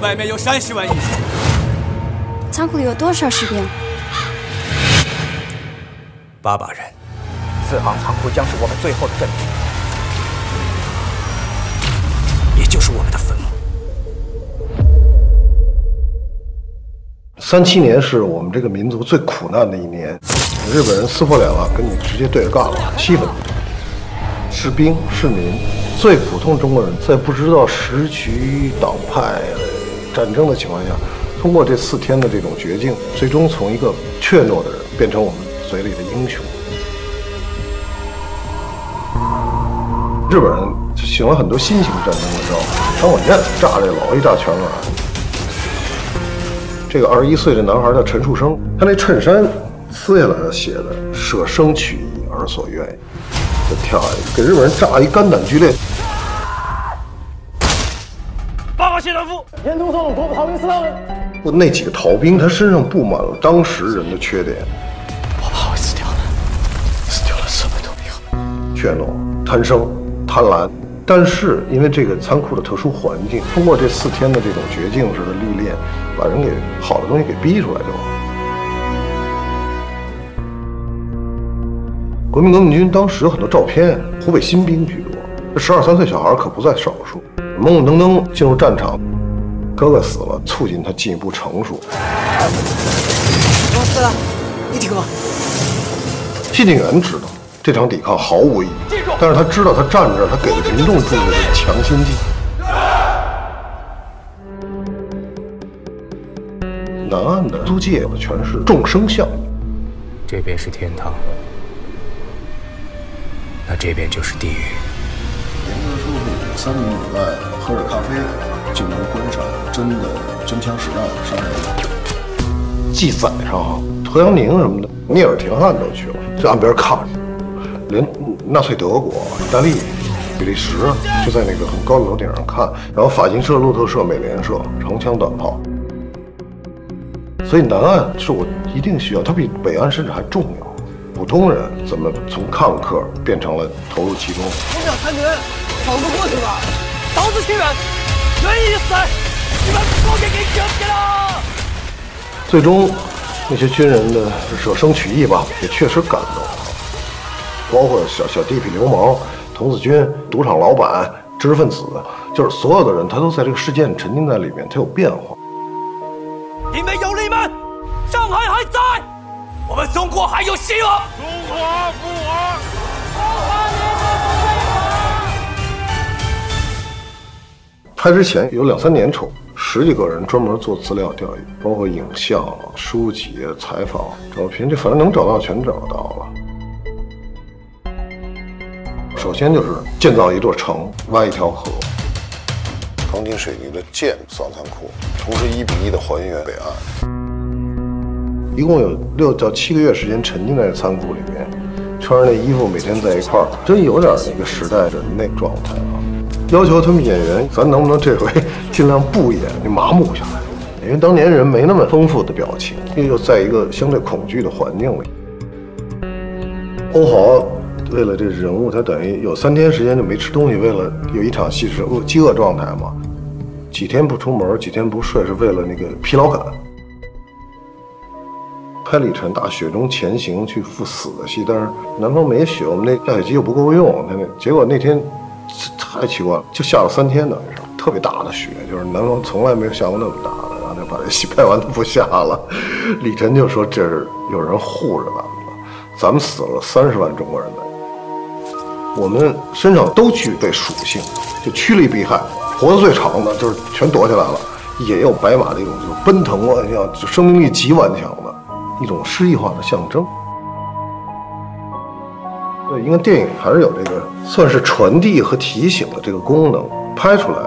外面有30万英雄。仓库里有多少士兵？800人。4行仓库将是我们最后的阵地，也就是我们的坟墓。37年是我们这个民族最苦难的一年，日本人撕破脸了，跟你直接对着干了，7分。士兵、市民，最普通中国人，在不知道时局、党派、战争的情况下，通过这4天的这种绝境，最终从一个怯懦的人变成我们嘴里的英雄。日本人喜欢很多新型战争的招，张火箭炸这老一炸全完。这个21岁的男孩叫陈树生，他那衬衫撕下来写的“舍生取义而所愿也”，就跳下去给日本人炸一肝胆俱裂。报告谢团副，沿途上的国逃兵4人。那几个逃兵，他身上布满了当时人的缺点。我怕会死掉的，死掉了700多名。怯懦、贪生、贪婪。但是因为这个残酷的特殊环境，通过这4天的这种绝境式的历练，把人给好的东西给逼出来就完。国民革命军当时有很多照片，湖北新兵居多，这12、13岁小孩可不在少数，懵懵登登进入战场，哥哥死了，促进他进一步成熟。我死了，你听我。谢晋元知道这场抵抗毫无意义，但是他知道他站着，他给民众注入的是强心剂。南岸的租界的全是众生相，这边是天堂，那这边就是地狱。严格说是3米以外喝着咖啡就能观赏真的真枪实弹杀人。记载上啊，何阳宁什么的，聂尔廷汉都去了，就岸边看着。连纳粹德国、意大利、比利时就在那个很高的楼顶上看，然后法新社、路透社、美联社长枪短炮。所以南岸是我一定需要，它比北岸甚至还重要。普通人怎么从看客变成了投入其中？我们要参军，跑不过去吧？刀子情愿，愿意死，你们不给给了。最终，那些军人的舍生取义吧，也确实感动。包括小地痞流氓、童子军、赌场老板、知识分子，就是所有的人，他都在这个事件沉浸在里面，他有变化。因为有你们，上海还在，我们中国还有希望。中华复活！拍之前有2、3年筹，10几个人专门做资料调研，包括影像、书籍、采访、照片，这反正能找到全找到了。首先就是建造一座城，挖一条河，钢筋水泥的建扫仓库，同时1比1的还原北岸。一共有6到7个月时间沉浸在仓库里面，穿着那衣服每天在一块儿，真有点那个时代的那状态啊。要求他们演员，咱能不能这回尽量不演，你麻木下来？因为当年人没那么丰富的表情，又在一个相对恐惧的环境里。欧豪为了这人物，他等于有3天时间就没吃东西，为了有一场戏是饥饿状态嘛，几天不出门，几天不睡，是为了那个疲劳感。拍李晨大雪中前行去赴死的戏，但是南方没雪，我们那下雪机又不够用，结果那天太奇怪了，就下了3天等于是特别大的雪，就是南方从来没有下过那么大的，然后就把这戏拍完都不下了。李晨就说这是有人护着咱们死了30万中国人的。我们身上都具备属性，就趋利避害，活得最长的就是全躲起来了，也有白马的一种就是奔腾啊，就生命力极顽强的一种诗意化的象征。对，因为电影还是有这个算是传递和提醒的这个功能，拍出来，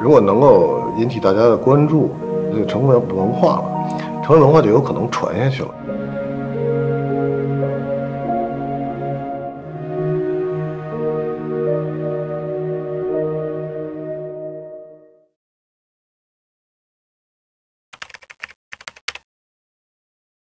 如果能够引起大家的关注，就成为文化了，成为文化就有可能传下去了。